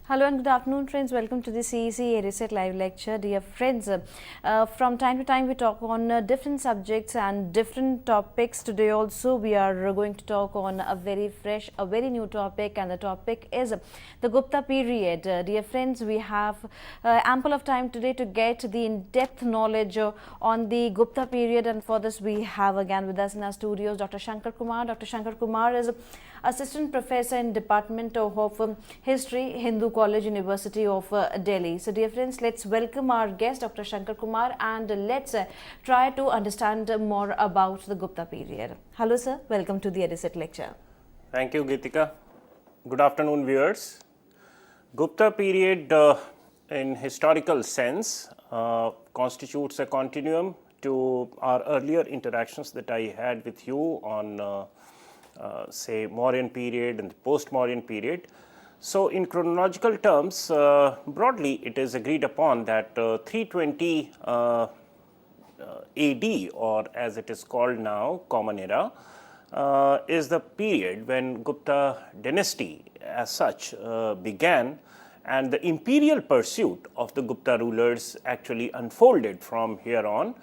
Hello and good afternoon, friends. Welcome to the CEC Reset Live Lecture. Dear friends, from time to time we talk on different subjects and different topics. Today also we are going to talk on a very fresh, a very new topic, and the topic is the Gupta period. Dear friends, we have ample of time today to get the in-depth knowledge on the Gupta period, and for this we have again with us in our studios Dr. Shankar Kumar. Dr. Shankar Kumar is Assistant Professor in Department of History, Hindu College, University of Delhi. So dear friends, let's welcome our guest Dr. Shankar Kumar and let's try to understand more about the Gupta period. Hello sir, welcome to the Reset lecture. Thank you, Geetika. Good afternoon, viewers. Gupta period in historical sense constitutes a continuum to our earlier interactions that I had with you on say Mauryan period and the post-Mauryan period. So in chronological terms, broadly it is agreed upon that 320 AD, or as it is called now, Common Era, is the period when Gupta dynasty as such began, and the imperial pursuit of the Gupta rulers actually unfolded from here on.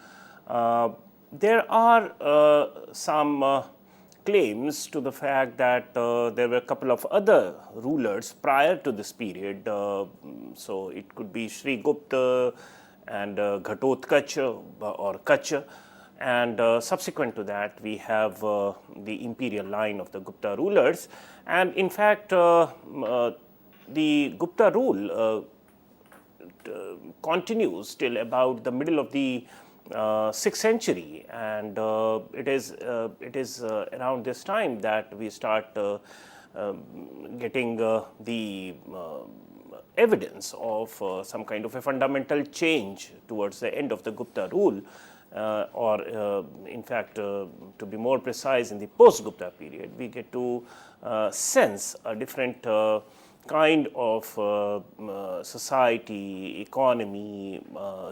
There are some claims to the fact that there were a couple of other rulers prior to this period. So it could be Sri Gupta and Ghatotkach or Kach, and subsequent to that we have the imperial line of the Gupta rulers. And in fact, the Gupta rule continues till about the middle of the 6th century, and it is around this time that we start getting the evidence of some kind of a fundamental change towards the end of the Gupta rule, or in fact, to be more precise, in the post-Gupta period, we get to sense a different kind of society, economy,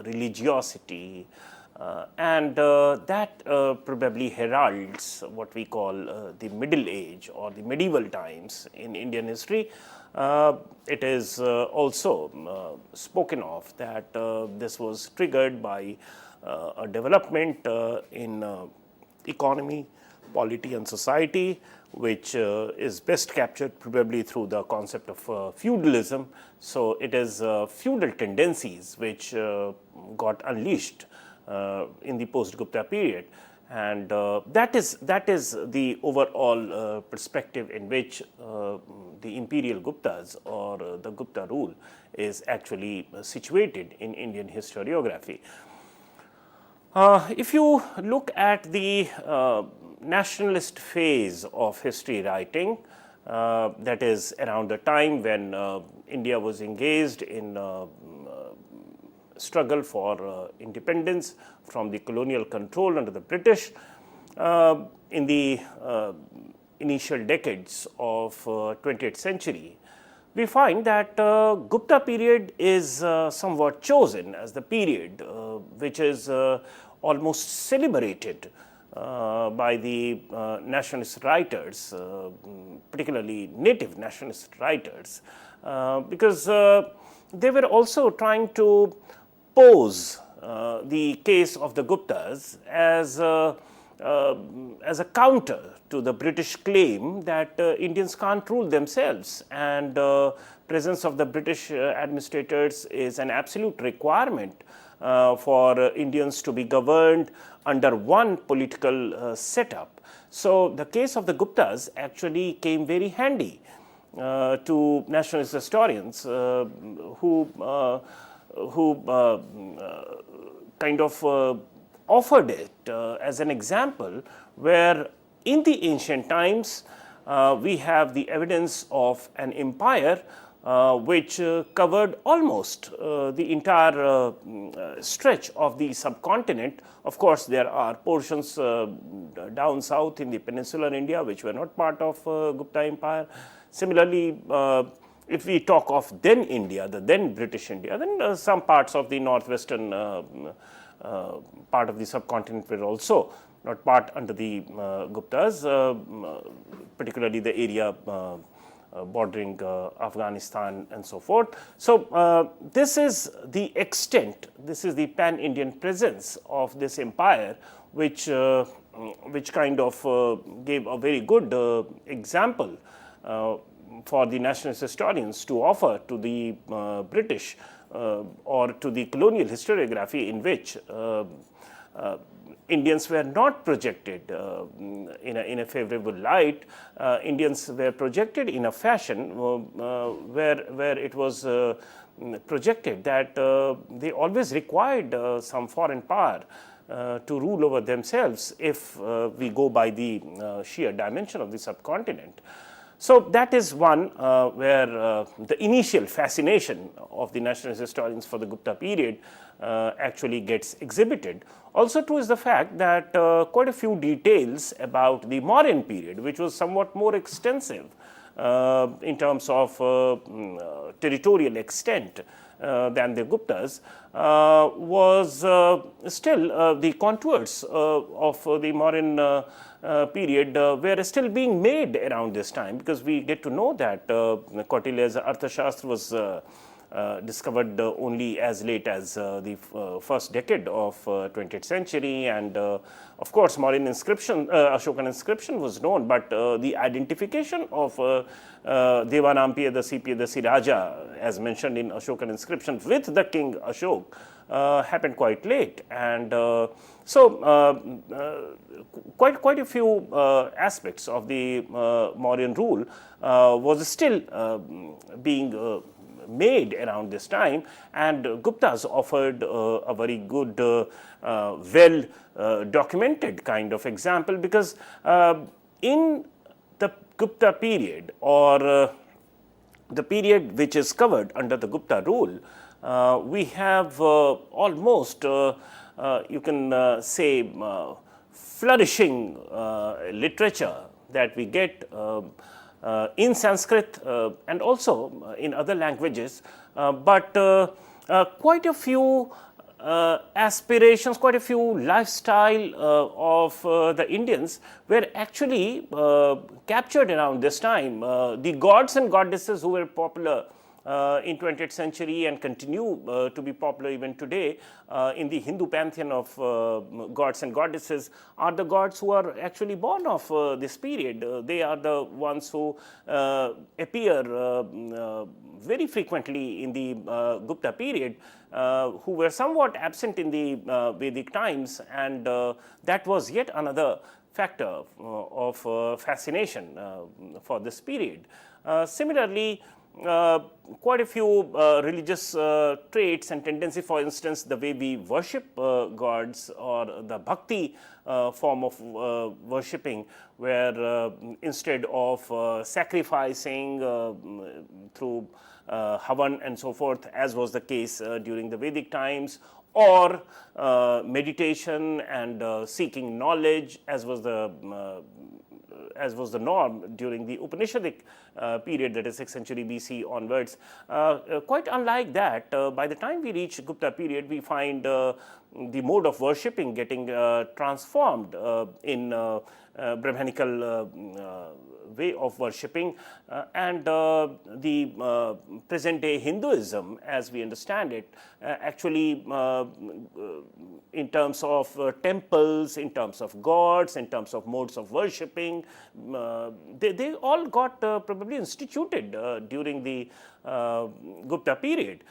religiosity, and that probably heralds what we call the Middle Age or the medieval times in Indian history. It is also spoken of that this was triggered by a development in economy, polity and society, which is best captured probably through the concept of feudalism. So it is feudal tendencies which got unleashed in the post-Gupta period, and that is the overall perspective in which the imperial Guptas or the Gupta rule is actually situated in Indian historiography. If you look at the nationalist phase of history writing, that is around the time when India was engaged in struggle for independence from the colonial control under the British, in the initial decades of 20th century, we find that Gupta period is somewhat chosen as the period which is almost celebrated by the nationalist writers, particularly native nationalist writers, because they were also trying to pose the case of the Guptas as a counter to the British claim that Indians can't rule themselves, and presence of the British administrators is an absolute requirement for Indians to be governed under one political setup. So the case of the Guptas actually came very handy to nationalist historians who kind of offered it as an example where in the ancient times we have the evidence of an empire which covered almost the entire stretch of the subcontinent. Of course, there are portions down south in the peninsular India which were not part of Gupta Empire. Similarly, if we talk of then India, the then British India, then some parts of the northwestern part of the subcontinent were also not part under the Guptas, particularly the area bordering Afghanistan and so forth. So this is the extent, this is the pan-Indian presence of this empire, which kind of gave a very good example for the nationalist historians to offer to the British or to the colonial historiography, in which Indians were not projected in a favorable light. Indians were projected in a fashion where it was projected that they always required some foreign power to rule over themselves if we go by the sheer dimension of the subcontinent. So that is one where the initial fascination of the nationalist historians for the Gupta period actually gets exhibited. Also true is the fact that quite a few details about the Mauryan period, which was somewhat more extensive in terms of territorial extent than the Guptas, was still the contours of the Mauryan period were still being made around this time, because we get to know that Kautilya's Arthashastra was discovered only as late as the first decade of 20th century, and of course Mauryan inscription, Ashokan inscription was known, but the identification of Devanampiya Piyadasi Raja, as mentioned in Ashokan inscription, with the king Ashok happened quite late. And so quite a few aspects of the Mauryan rule was still being made around this time, and Guptas offered a very good, well documented kind of example, because in the Gupta period, or the period which is covered under the Gupta rule, we have almost, you can say, flourishing literature that we get in Sanskrit and also in other languages, but quite a few aspirations, quite a few lifestyle of the Indians were actually captured around this time. The gods and goddesses who were popular in 20th century and continue to be popular even today in the Hindu pantheon of gods and goddesses are the gods who are actually born of this period. They are the ones who appear very frequently in the Gupta period, who were somewhat absent in the Vedic times, and that was yet another factor of fascination for this period. Similarly, quite a few religious traits and tendency, for instance, the way we worship gods, or the bhakti form of worshipping, where instead of sacrificing through havan and so forth, as was the case during the Vedic times, or meditation and seeking knowledge, as was the norm during the Upanishadic period, that is 6th century BC onwards. Quite unlike that, by the time we reach Gupta period, we find the mode of worshipping getting transformed in Brahmanical way of worshipping, and the present day Hinduism, as we understand it, actually in terms of temples, in terms of gods, in terms of modes of worshipping, they all got probably instituted during the Gupta period.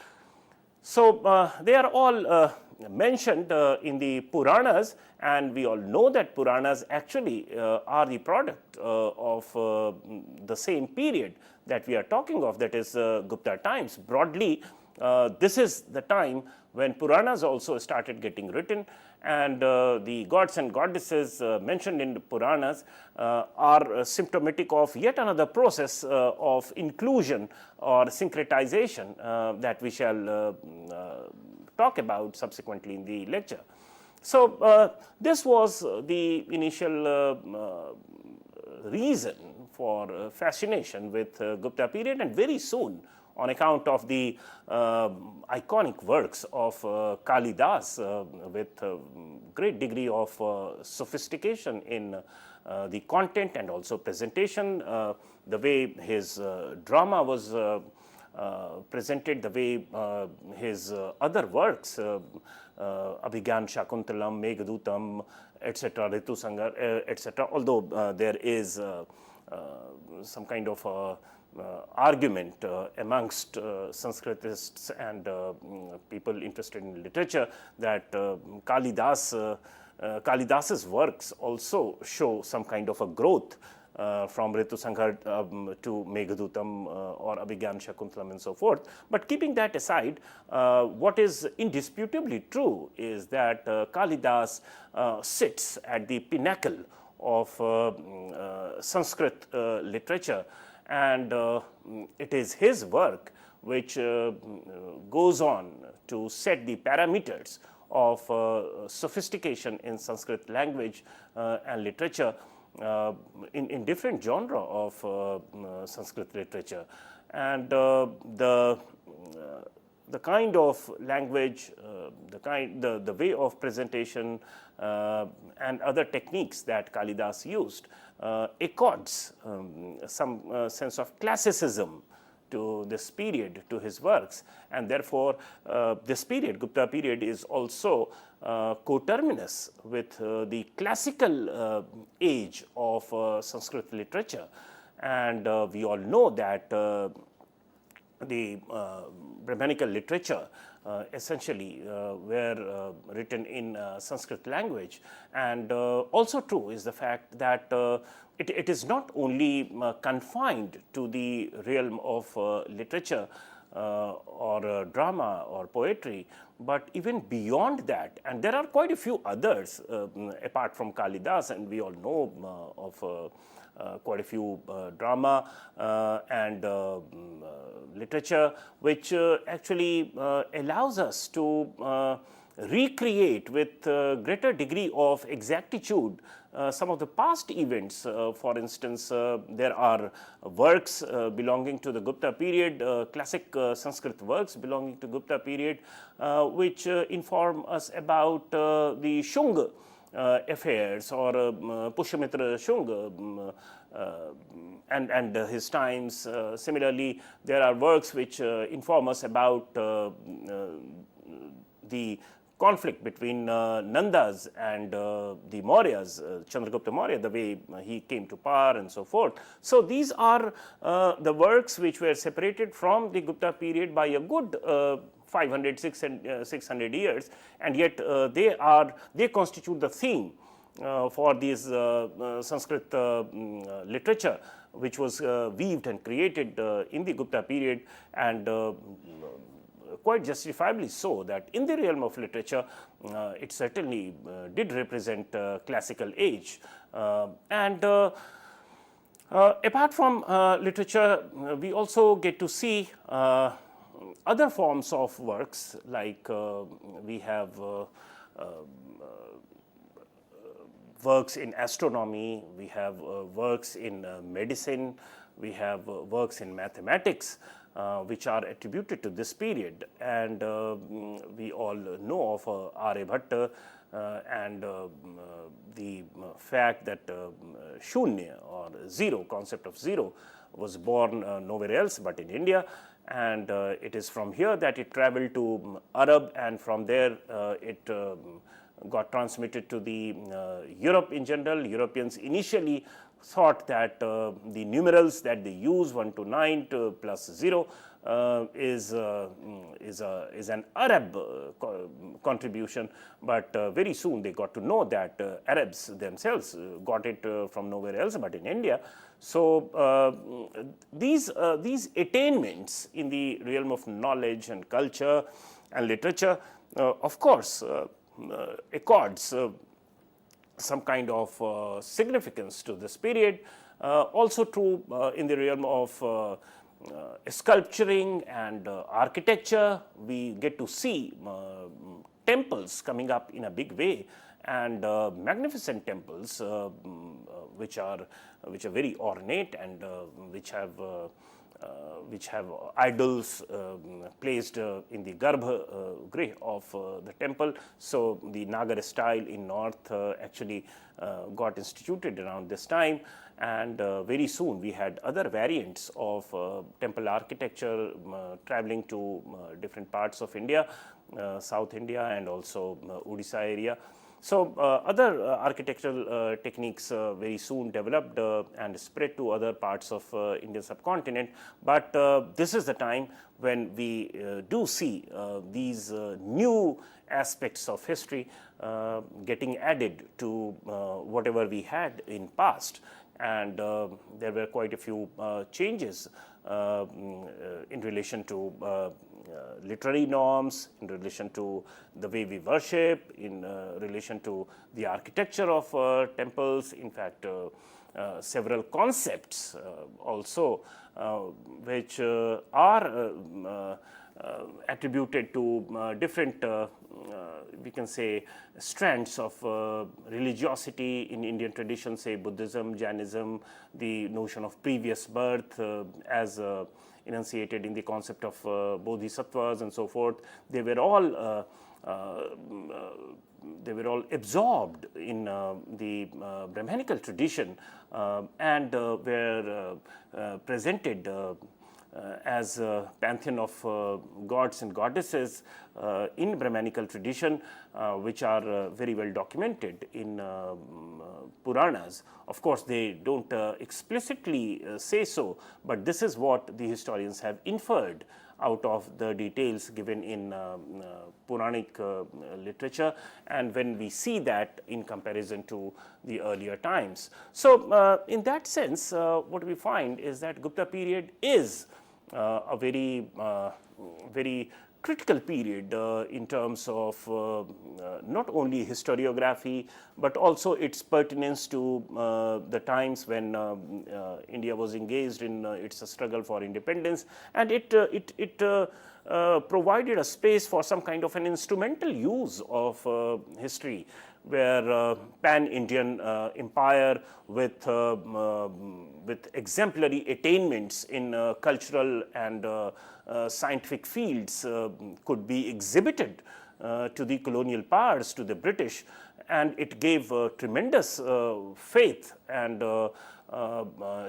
So they are all mentioned in the Puranas, and we all know that Puranas actually are the product of the same period that we are talking of, that is Gupta times. Broadly, this is the time when Puranas also started getting written, and the gods and goddesses mentioned in the Puranas are symptomatic of yet another process of inclusion or syncretization that we shall talk about subsequently in the lecture. So this was the initial reason for fascination with Gupta period, and very soon, on account of the iconic works of Kalidas with great degree of sophistication in the content and also presentation, the way his drama was presented, the way his other works, Abhigyan Shakuntalam, Meghadutam, etc., Ritu Sangar, etc., although there is some kind of argument amongst Sanskritists and people interested in literature that Kalidas's works also show some kind of a growth from Ritu Sanghar to Meghadutam or Abhigyan Shakuntalam and so forth. But keeping that aside, what is indisputably true is that Kalidas sits at the pinnacle of Sanskrit literature, and it is his work which goes on to set the parameters of sophistication in Sanskrit language and literature in different genre of Sanskrit literature. And the kind of language, the way of presentation and other techniques that Kalidas used accords some sense of classicism to this period, to his works, and therefore this period, Gupta period, is also coterminous with the classical age of Sanskrit literature. And we all know that the Brahmanical literature essentially were written in Sanskrit language. And also true is the fact that it is not only confined to the realm of literature or drama or poetry, but even beyond that. And there are quite a few others apart from Kalidas, and we all know of quite a few drama and literature which actually allows us to recreate with greater degree of exactitude some of the past events. For instance, there are works belonging to the Gupta period, classic Sanskrit works belonging to Gupta period, which inform us about the Shunga affairs, or Pushyamitra Shunga and his times. Similarly, there are works which inform us about the conflict between Nandas and the Mauryas, Chandragupta Maurya, the way he came to power and so forth. So these are the works which were separated from the Gupta period by a good 500, 600 years, and yet they constitute the theme for this Sanskrit literature, which was weaved and created in the Gupta period, and quite justifiably so, that in the realm of literature it certainly did represent classical age. And apart from literature, we also get to see other forms of works, like we have works in astronomy, we have works in medicine, we have works in mathematics, which are attributed to this period. And we all know of Aryabhatta and the fact that Shunya, or zero, concept of zero, was born nowhere else but in India. And it is from here that it traveled to Arab, and from there it got transmitted to the Europe in general. Europeans initially thought that the numerals that they use, 1 to 9 to plus 0, is an Arab contribution, but very soon they got to know that Arabs themselves got it from nowhere else but in India. So these attainments in the realm of knowledge and culture and literature, of course, accords some kind of significance to this period. Also true in the realm of sculpturing and architecture. We get to see temples coming up in a big way, and magnificent temples which are very ornate, and which have which have idols placed in the garbha griha of the temple. So the Nagar style in north actually got instituted around this time, and very soon we had other variants of temple architecture traveling to different parts of India, South India and also Odisha area. So other architectural techniques very soon developed and spread to other parts of Indian subcontinent, but this is the time when we do see these new aspects of history getting added to whatever we had in past, and there were quite a few changes in relation to literary norms, in relation to the way we worship, in relation to the architecture of temples. In fact, several concepts also which are attributed to different we can say strands of religiosity in Indian tradition, say Buddhism, Jainism, the notion of previous birth as enunciated in the concept of bodhisattvas and so forth. They were all absorbed in the Brahmanical tradition and were presented as a pantheon of gods and goddesses in Brahmanical tradition, which are very well documented in Puranas. Of course, they don't explicitly say so, but this is what the historians have inferred out of the details given in Puranic literature, and when we see that in comparison to the earlier times. So, in that sense, what we find is that Gupta period is a very critical period in terms of not only historiography, but also its pertinence to the times when India was engaged in its struggle for independence, and it provided a space for some kind of an instrumental use of history, where pan-Indian empire with exemplary attainments in cultural and scientific fields could be exhibited to the colonial powers, to the British, and it gave tremendous faith and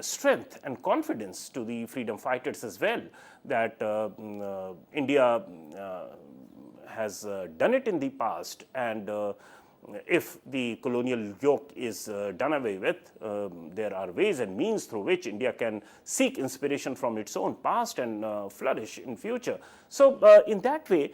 strength and confidence to the freedom fighters as well, that India has done it in the past, and if the colonial yoke is done away with, there are ways and means through which India can seek inspiration from its own past and flourish in future. So, in that way,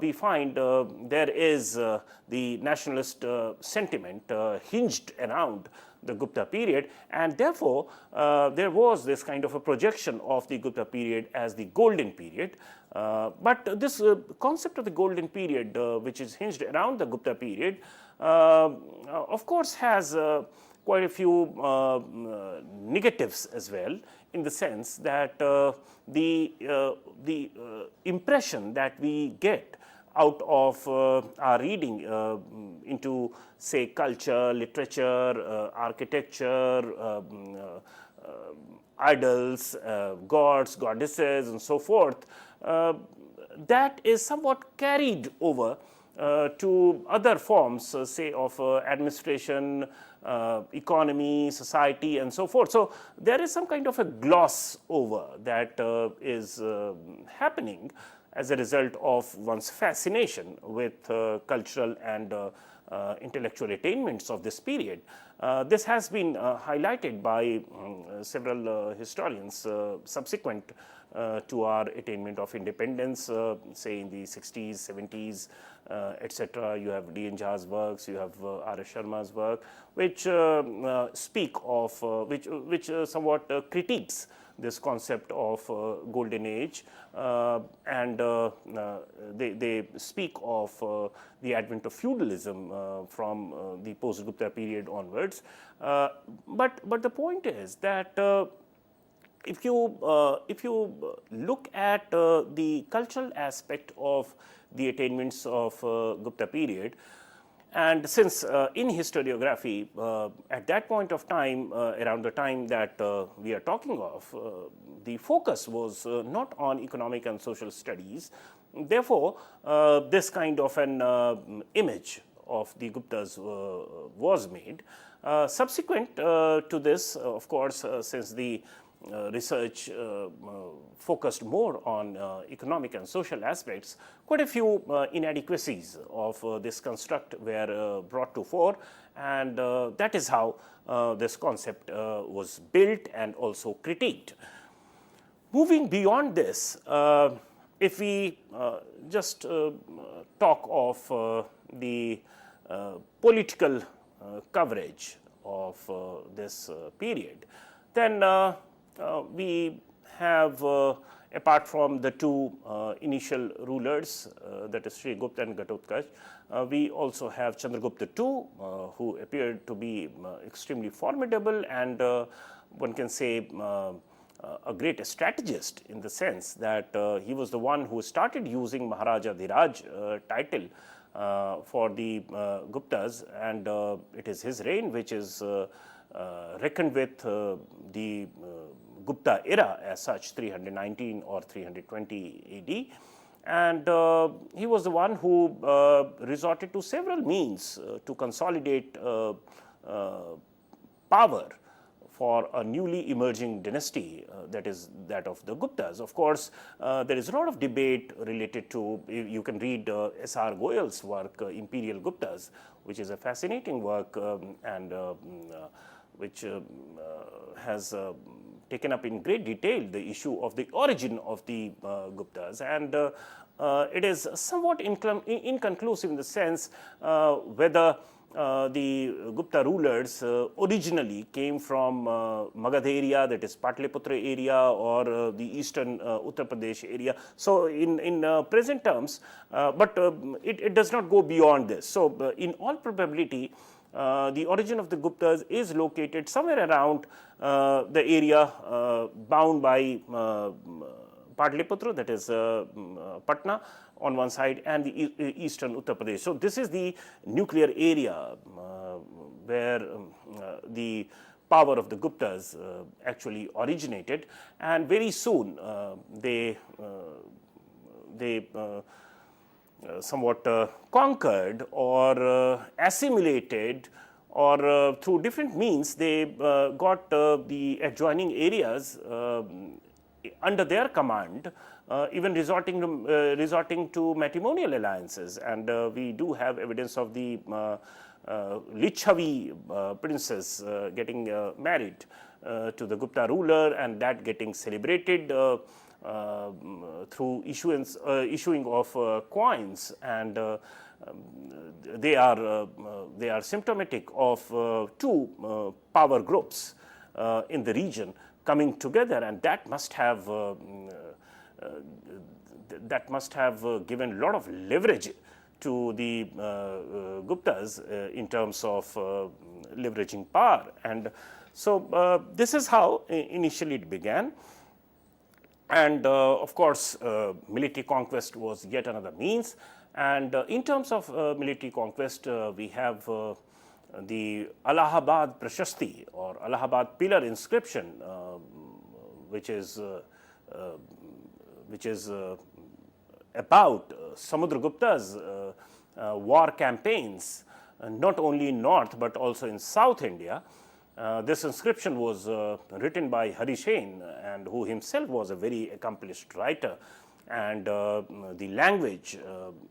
we find there is the nationalist sentiment hinged around the Gupta period, and therefore there was this kind of a projection of the Gupta period as the golden period. But this concept of the golden period, which is hinged around the Gupta period, of course has quite a few negatives as well, in the sense that the impression that we get out of our reading into, say, culture, literature, architecture, idols, gods, goddesses, and so forth, that is somewhat carried over to other forms, say, of administration, economy, society, and so forth. So, there is some kind of a gloss over that is happening as a result of one's fascination with cultural and intellectual attainments of this period. This has been highlighted by several historians subsequent to our attainment of independence, say in the 60s, 70s, etc. You have D. N. Jha's works, you have R. S. Sharma's work, which speak of, which somewhat critiques this concept of golden age, and they speak of the advent of feudalism from the post-Gupta period onwards. But the point is that if you look at the cultural aspect of the attainments of Gupta period, And since in historiography, at that point of time, around the time that we are talking of, the focus was not on economic and social studies. Therefore, this kind of an image of the Guptas was made. Subsequent to this, of course, since the research focused more on economic and social aspects, quite a few inadequacies of this construct were brought to fore, and that is how this concept was built and also critiqued. Moving beyond this, if we just talk of the political coverage of this period, then we have, apart from the two initial rulers, that is Sri Gupta and Ghatotkaч, we also have Chandragupta II, who appeared to be extremely formidable and one can say a great strategist, in the sense that he was the one who started using Maharaja Dhiraj title for the Guptas, and it is his reign which is reckoned with the Gupta era as such, 319 or 320 AD. And he was the one who resorted to several means to consolidate power for a newly emerging dynasty, that is that of the Guptas. Of course, there is a lot of debate related to, you can read S.R. Goyal's work, Imperial Guptas, which is a fascinating work and which has taken up in great detail the issue of the origin of the Guptas, and it is somewhat inconclusive in the sense whether the Gupta rulers originally came from Magad area, that is Patliputra area, or the eastern Uttar Pradesh area. So, in present terms, but it does not go beyond this. So, in all probability, the origin of the Guptas is located somewhere around the area bound by Patliputra, that is Patna on one side, and the eastern Uttar Pradesh. So, this is the nuclear area where the power of the Guptas actually originated, and very soon they somewhat conquered or assimilated, or through different means they got the adjoining areas under their command, even resorting to matrimonial alliances. And we do have evidence of the Licchavi princess getting married to the Gupta ruler, and that getting celebrated through issuing of coins, and they are symptomatic of two power groups in the region coming together, and that must have given a lot of leverage to the Guptas in terms of leveraging power. And so this is how initially it began. And of course, military conquest was yet another means. And in terms of military conquest, we have the Allahabad Prashasti or Allahabad pillar inscription, which is about Samudragupta's war campaigns, not only in North but also in South India. This inscription was written by Harishen, and who himself was a very accomplished writer, and the language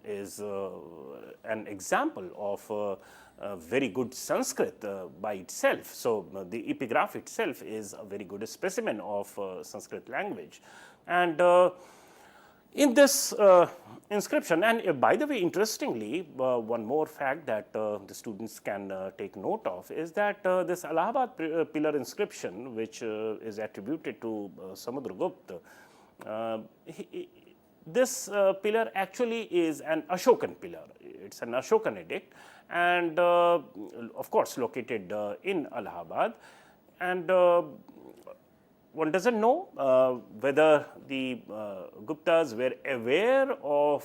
is an example of very good Sanskrit by itself. So, the epigraph itself is a very good specimen of Sanskrit language. And in this inscription, and by the way, interestingly, one more fact that the students can take note of is that this Allahabad pillar inscription, which is attributed to Samudragupta, this pillar actually is an Ashokan pillar. It's an Ashokan edict, and of course located in Allahabad, and one doesn't know whether the Guptas were aware of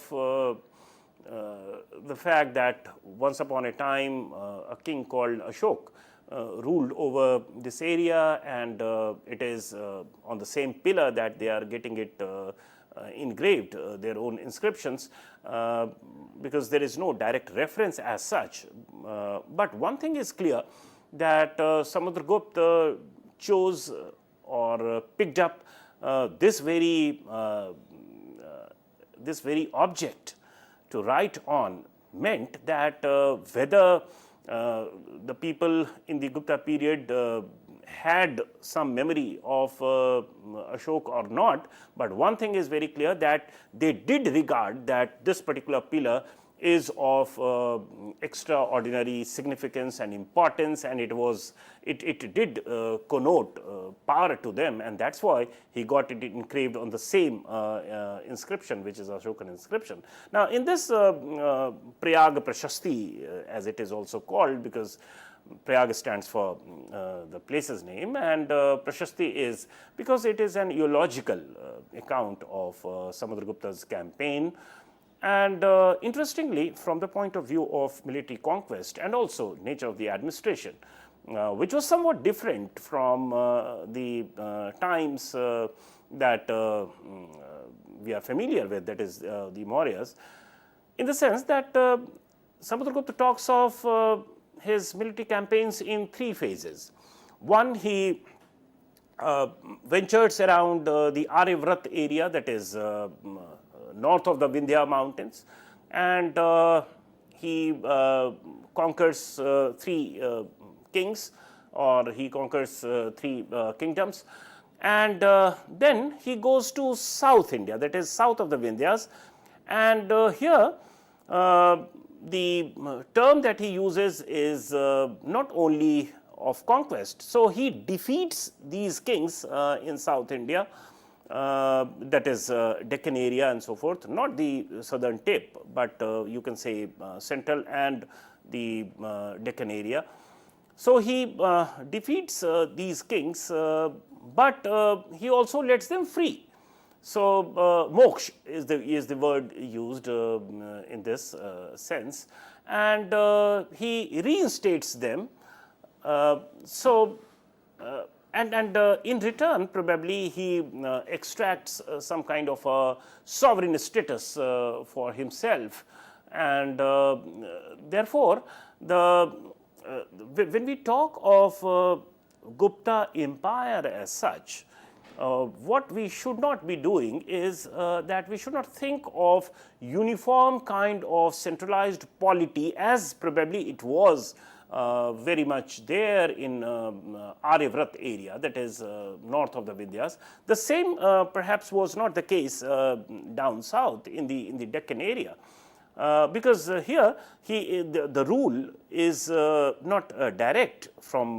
the fact that once upon a time a king called Ashok ruled over this area, and it is on the same pillar that they are getting it engraved, their own inscriptions, because there is no direct reference as such. But one thing is clear, that Samudragupta chose or picked up this very object to write on, meant that whether the people in the Gupta period had some memory of Ashok or not, but one thing is very clear, that they did regard that this particular pillar is of extraordinary significance and importance, and it did connote power to them, and that's why he got it engraved on the same inscription, which is Ashokan inscription. Now, in this Prayag Prashasti, as it is also called, because Prayag stands for the place's name, and Prashasti is because it is an eulogical account of Samudragupta's campaign. And interestingly, from the point of view of military conquest and also nature of the administration, which was somewhat different from the times that we are familiar with, that is the Mauryas, in the sense that Samudragupta talks of his military campaigns in three phases. One, he ventures around the Aryavrat area, that is north of the Vindhya mountains, and he conquers three kings, or he conquers three kingdoms, and then he goes to South India, that is south of the Vindhyas, and here the term that he uses is not only of conquest. So he defeats these kings in South India, that is Deccan area and so forth, not the southern tip, but you can say central and the Deccan area. So he defeats these kings, but he also lets them free. So moksha is the word used in this sense, and he reinstates them. And in return, probably he extracts some kind of a sovereign status for himself, and therefore when we talk of Gupta Empire as such, what we should not be doing is that we should not think of uniform kind of centralized polity as probably it was very much there in Aryavrat area, that is north of the Vindhyas. The same perhaps was not the case down south in the Deccan area. Because here the rule is not direct from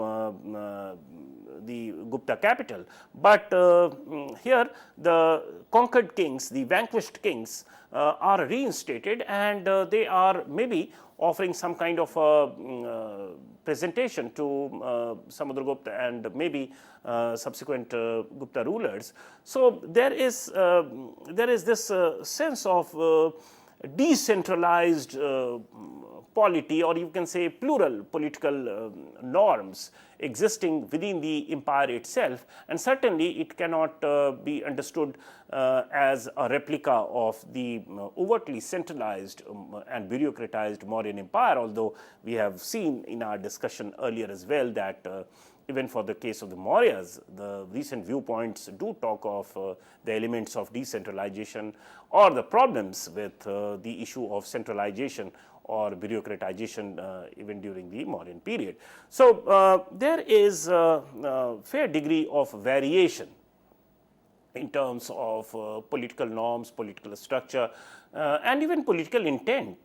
the Gupta capital, but here the conquered kings, the vanquished kings are reinstated, and they are maybe offering some kind of presentation to Samudragupta and maybe subsequent Gupta rulers. So there is this sense of decentralized polity, or you can say plural political norms existing within the empire itself, and certainly it cannot be understood as a replica of the overtly centralized and bureaucratized Mauryan empire, although we have seen in our discussion earlier as well that even for the case of the Mauryas, the recent viewpoints do talk of the elements of decentralization or the problems with the issue of centralization or bureaucratization even during the Mauryan period. So there is a fair degree of variation in terms of political norms, political structure, and even political intent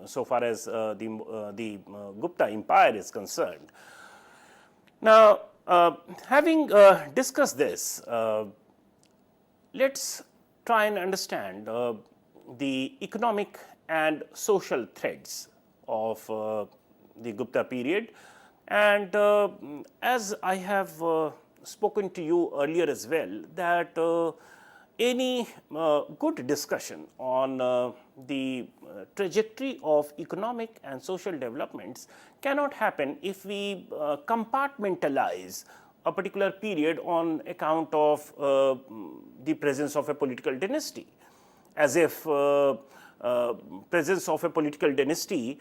so far as the Gupta Empire is concerned. Now, having discussed this, let's try and understand the economic and social threads of the Gupta period. And as I have spoken to you earlier as well, that any good discussion on the trajectory of economic and social developments cannot happen if we compartmentalize a particular period on account of the presence of a political dynasty, as if presence of a political dynasty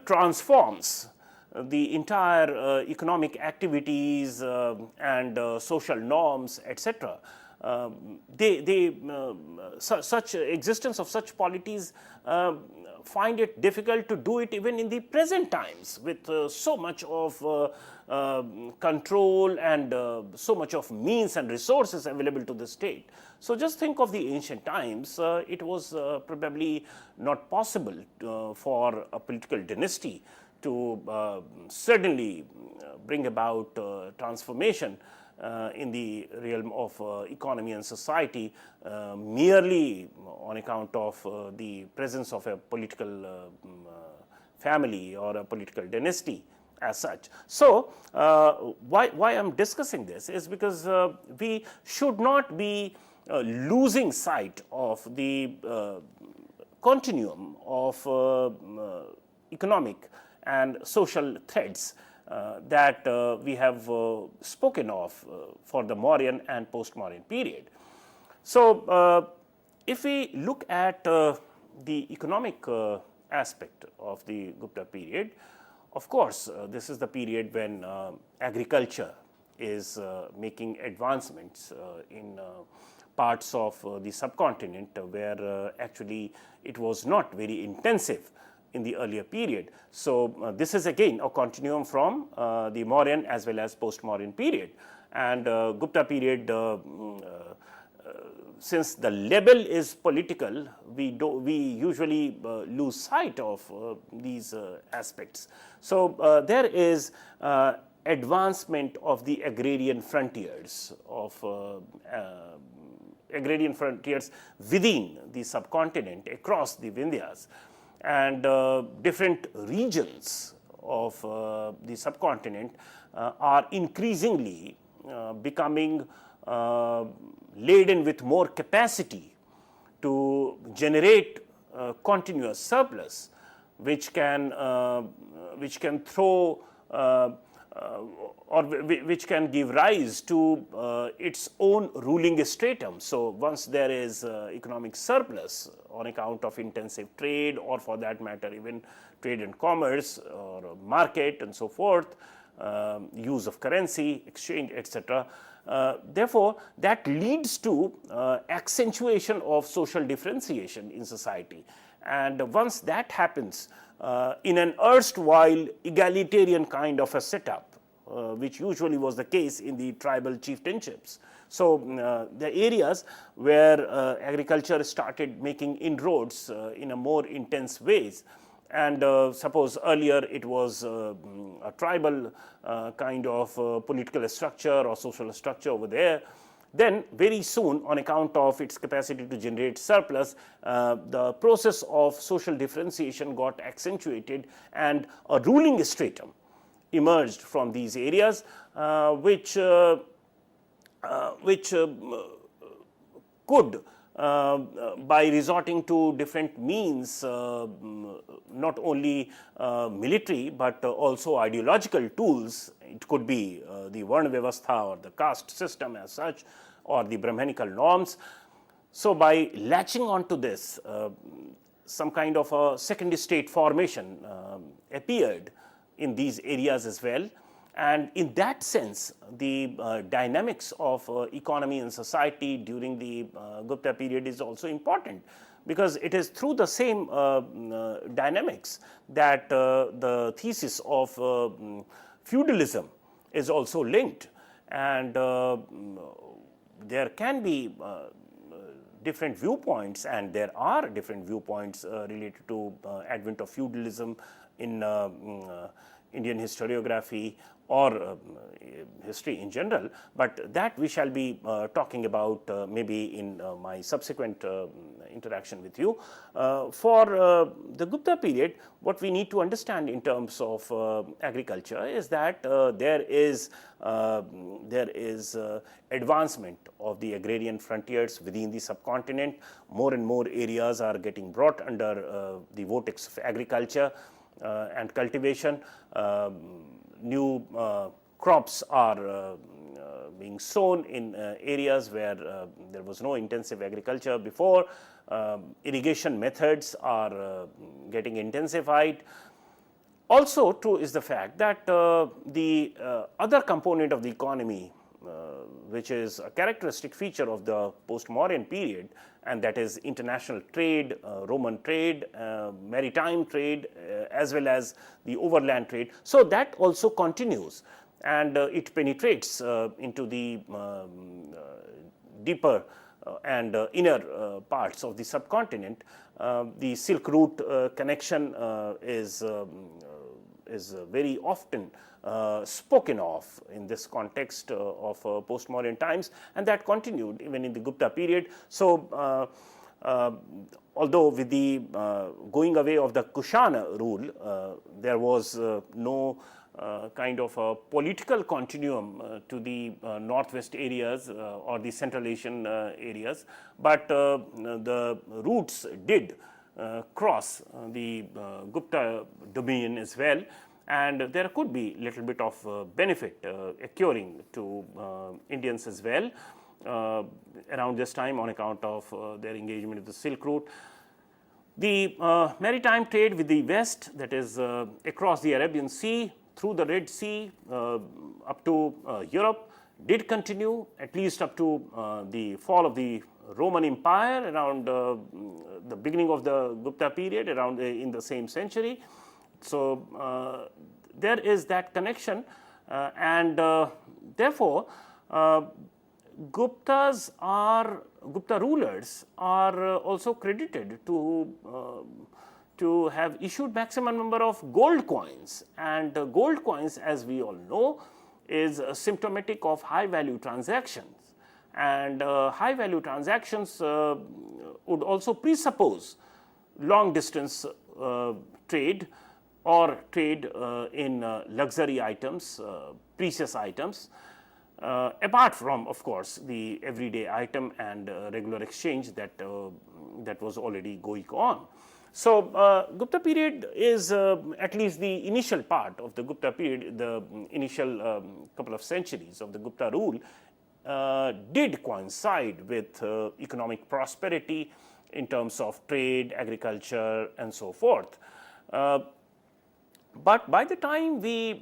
transforms the entire economic activities and social norms, etc. Such existence of such polities find it difficult to do it even in the present times, with so much of control and so much of means and resources available to the state. So just think of the ancient times. It was probably not possible for a political dynasty to suddenly bring about transformation in the realm of economy and society merely on account of the presence of a political family or a political dynasty as such. So, why I am discussing this is because we should not be losing sight of the continuum of economic and social threads that we have spoken of for the Mauryan and post-Mauryan period. So, if we look at the economic aspect of the Gupta period, of course, this is the period when agriculture is making advancements in parts of the subcontinent where actually it was not very intensive in the earlier period. So, this is again a continuum from the Mauryan as well as post-Mauryan period, and Gupta period, since the label is political, we usually lose sight of these aspects. So, there is advancement of the agrarian frontiers within the subcontinent across the Vindhyas, and different regions of the subcontinent are increasingly becoming laden with more capacity to generate continuous surplus, which can throw or which can give rise to its own ruling stratum. So, once there is economic surplus on account of intensive trade, or for that matter even trade and commerce or market and so forth, use of currency, exchange, etc. Therefore, that leads to accentuation of social differentiation in society, and once that happens in an erstwhile egalitarian kind of a setup, which usually was the case in the tribal chieftainships. So, the areas where agriculture started making inroads in a more intense ways, and suppose earlier it was a tribal kind of political structure or social structure over there, then very soon, on account of its capacity to generate surplus, the process of social differentiation got accentuated, and a ruling stratum emerged from these areas, which could, by resorting to different means, not only military but also ideological tools. It could be the Varna Vyavastha or the caste system as such, or the Brahmanical norms. So, by latching onto this, some kind of a second state formation appeared in these areas as well. And in that sense, the dynamics of economy and society during the Gupta period is also important, because it is through the same dynamics that the thesis of feudalism is also linked, and there can be different viewpoints, and there are different viewpoints related to advent of feudalism in Indian historiography or history in general, but that we shall be talking about maybe in my subsequent interaction with you. For the Gupta period, what we need to understand in terms of agriculture is that there is advancement of the agrarian frontiers within the subcontinent. More and more areas are getting brought under the vortex of agriculture and cultivation. New crops are being sown in areas where there was no intensive agriculture before. Irrigation methods are getting intensified. Also true is the fact that the other component of the economy, which is a characteristic feature of the post-Mauryan period, and that is international trade, Roman trade, maritime trade, as well as the overland trade. So that also continues, and it penetrates into the deeper and inner parts of the subcontinent. The Silk Route connection is very often spoken of in this context of post-Mauryan times, and that continued even in the Gupta period. So, although with the going away of the Kushana rule, there was no kind of a political continuum to the northwest areas or the Central Asian areas, but the routes did cross the Gupta dominion as well, and there could be little bit of benefit accruing to Indians as well around this time on account of their engagement with the Silk Route. The maritime trade with the west, that is across the Arabian Sea, through the Red Sea up to Europe, did continue at least up to the fall of the Roman Empire around the beginning of the Gupta period, around in the same century. So there is that connection, and therefore Gupta rulers are also credited to have issued maximum number of gold coins, and gold coins, as we all know, is symptomatic of high value transactions, and high value transactions would also presuppose long distance trade or trade in luxury items, precious items, apart from, of course, the everyday item and regular exchange that was already going on. So Gupta period is at least the initial part of the Gupta period, the initial couple of centuries of the Gupta rule did coincide with economic prosperity in terms of trade, agriculture, and so forth. But by the time we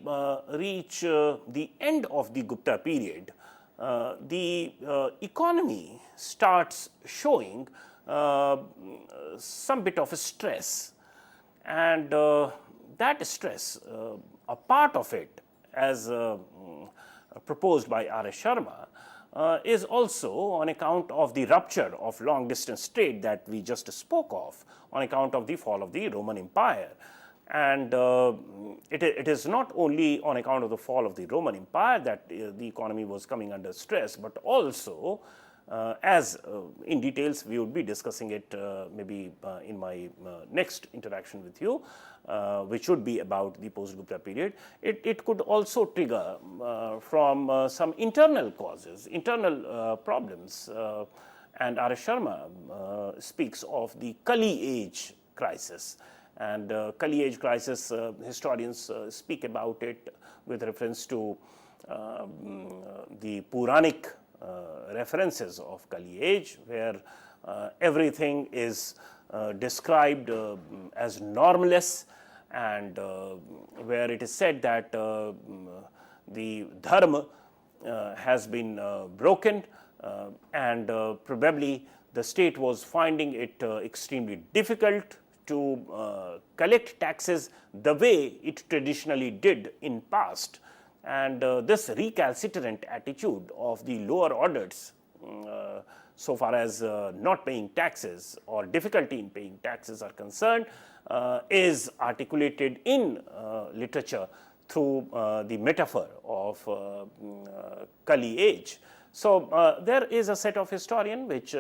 reach the end of the Gupta period, the economy starts showing some bit of a stress, and that stress, a part of it, as proposed by R.S. Sharma, is also on account of the rupture of long distance trade that we just spoke of, on account of the fall of the Roman Empire. And it is not only on account of the fall of the Roman Empire that the economy was coming under stress, but also as in details we would be discussing it maybe in my next interaction with you, which would be about the post-Gupta period. It could also trigger from some internal causes, internal problems, and R.S. Sharma speaks of the Kali age crisis. And Kali age crisis, historians speak about it with reference to the Puranic references of Kali age, where everything is described as normless, and where it is said that the dharma has been broken, and probably the state was finding it extremely difficult to collect taxes the way it traditionally did in past. And this recalcitrant attitude of the lower orders so far as not paying taxes or difficulty in paying taxes are concerned is articulated in literature through the metaphor of Kali age. So there is a set of historians which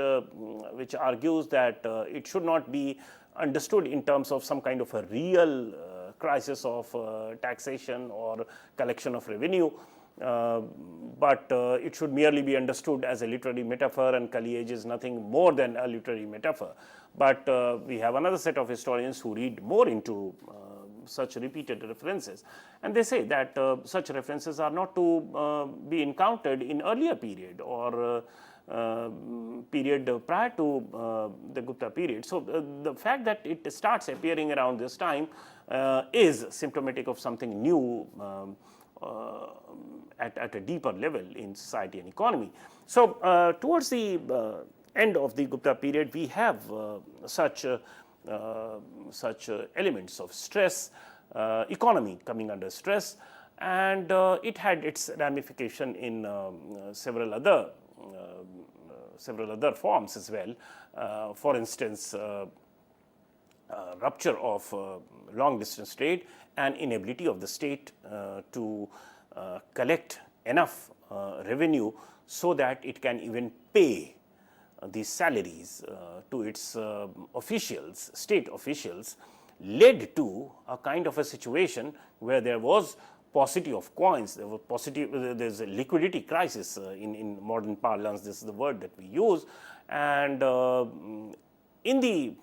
argues that it should not be understood in terms of some kind of a real crisis of taxation or collection of revenue, but it should merely be understood as a literary metaphor, and Kali Age is nothing more than a literary metaphor. But we have another set of historians who read more into such repeated references, and they say that such references are not to be encountered in earlier period or period prior to the Gupta period. So the fact that it starts appearing around this time is symptomatic of something new at a deeper level in society and economy. So towards the end of the Gupta period, we have such elements of stress, economy coming under stress, and it had its ramification in several other forms as well. For instance, rupture of long distance trade and inability of the state to collect enough revenue so that it can even pay the salaries to its officials, state officials, led to a kind of a situation where there was paucity of coins, there was there's a liquidity crisis in modern parlance. This is the word that we use, and in the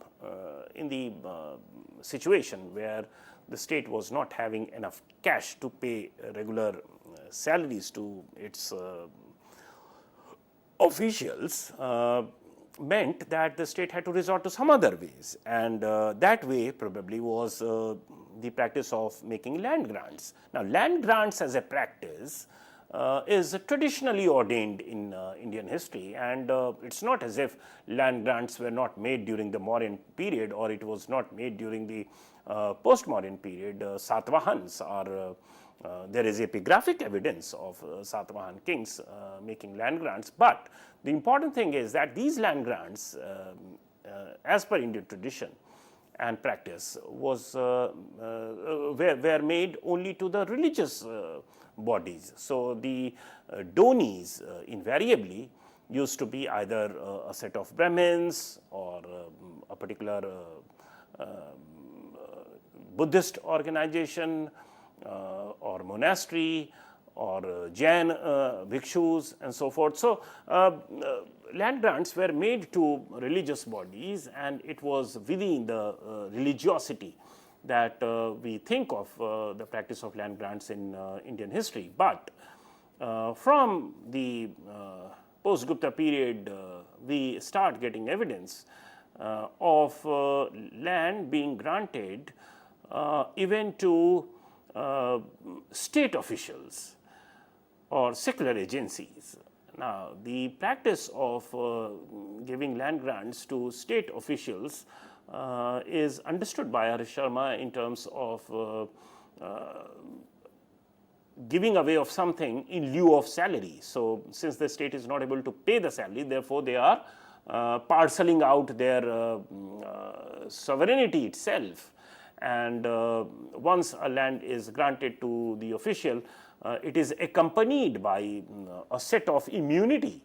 situation where the state was not having enough cash to pay regular salaries to its officials, meant that the state had to resort to some other ways, and that way probably was the practice of making land grants. Now, land grants as a practice is traditionally ordained in Indian history, and it's not as if land grants were not made during the Mauryan period or it was not made during the post-Mauryan period. Satvahans are there is epigraphic evidence of Satavahan kings making land grants, but the important thing is that these land grants, as per Indian tradition and practice, was were made only to the religious bodies. So the donis invariably used to be either a set of Brahmins or a particular Buddhist organization or monastery or Jain bhikshus and so forth. So land grants were made to religious bodies, and it was within the religiosity that we think of the practice of land grants in Indian history. But from the post-Gupta period, we start getting evidence of land being granted even to state officials or secular agencies. Now, the practice of giving land grants to state officials is understood by Harish Sharma in terms of giving away of something in lieu of salary. So, since the state is not able to pay the salary, therefore, they are parceling out their sovereignty itself. And once a land is granted to the official, it is accompanied by a set of immunity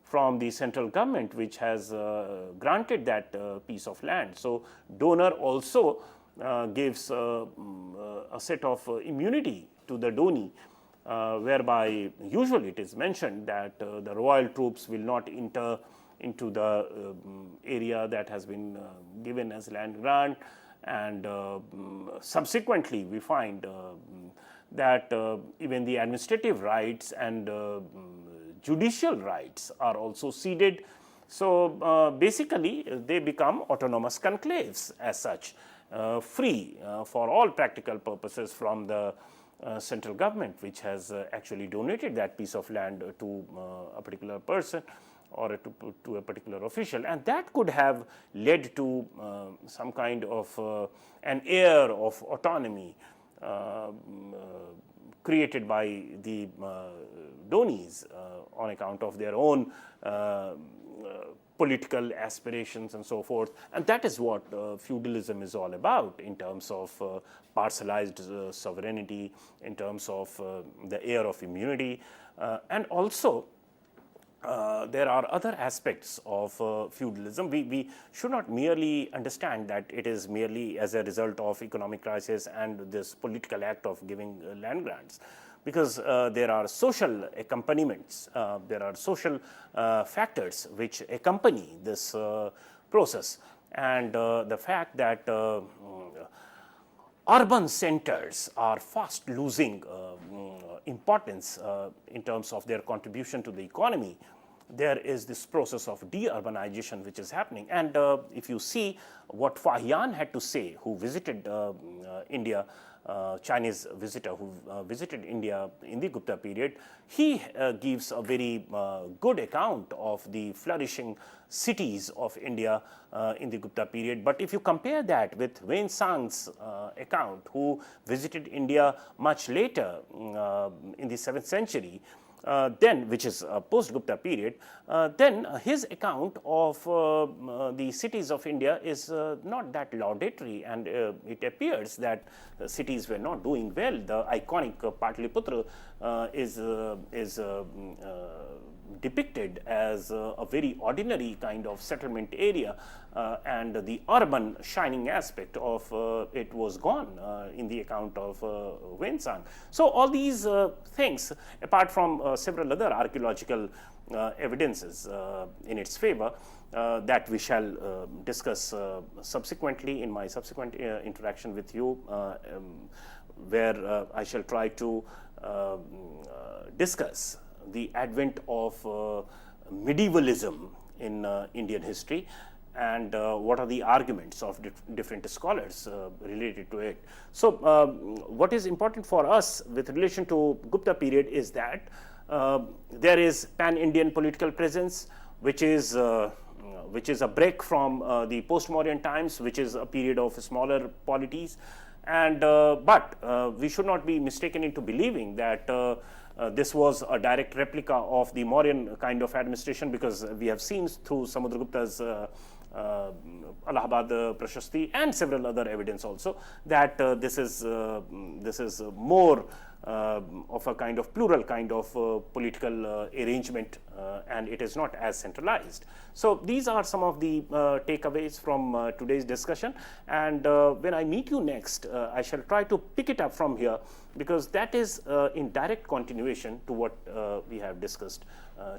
from the central government, which has granted that piece of land. So, donor also gives a set of immunity to the donee, whereby usually it is mentioned that the royal troops will not enter into the area that has been given as land grant. And subsequently, we find that even the administrative rights and judicial rights are also ceded. So, basically, they become autonomous conclaves as such, free for all practical purposes from the central government, which has actually donated that piece of land to a particular person or to a particular official, and that could have led to some kind of an air of autonomy created by the donies on account of their own political aspirations and so forth. And that is what feudalism is all about in terms of parcelized sovereignty, in terms of the air of immunity, and also there are other aspects of feudalism. We should not merely understand that it is merely as a result of economic crisis and this political act of giving land grants, because there are social accompaniments, there are social factors which accompany this process, and the fact that urban centers are fast losing importance in terms of their contribution to the economy. There is this process of de-urbanization which is happening, and if you see what Fahian had to say, who visited India, Chinese visitor who visited India in the Gupta period, he gives a very good account of the flourishing cities of India in the Gupta period. But if you compare that with Wen Sang's account, who visited India much later in the 7th century, then, which is post-Gupta period, then his account of the cities of India is not that laudatory, and it appears that cities were not doing well. The iconic Patliputra is depicted as a very ordinary kind of settlement area, and the urban shining aspect of it was gone in the account of Wensang. So all these things, apart from several other archaeological evidences in its favor, that we shall discuss subsequently in my subsequent interaction with you, where I shall try to discuss the advent of medievalism in Indian history, and what are the arguments of different scholars related to it. So what is important for us with relation to Gupta period is that there is pan-Indian political presence, which is a break from the post-Mauryan times, which is a period of smaller polities, and but we should not be mistaken into believing that this was a direct replica of the Mauryan kind of administration, because we have seen through Samudragupta's Allahabad Prashasti and several other evidence also that this is more of a kind of plural kind of political arrangement, and it is not as centralized. So these are some of the takeaways from today's discussion, and when I meet you next, I shall try to pick it up from here, because that is in direct continuation to what we have discussed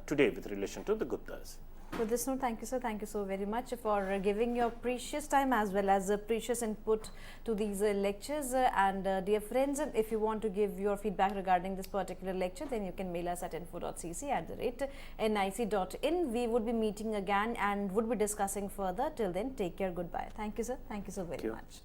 today with relation to the Guptas. With this note, thank you, sir. Thank you so very much for giving your precious time as well as precious input to these lectures. And dear friends, if you want to give your feedback regarding this particular lecture, then you can mail us at info.cc@nic.in. We would be meeting again and would be discussing further. Till then, take care. Goodbye. Thank you, sir. Thank you so very much.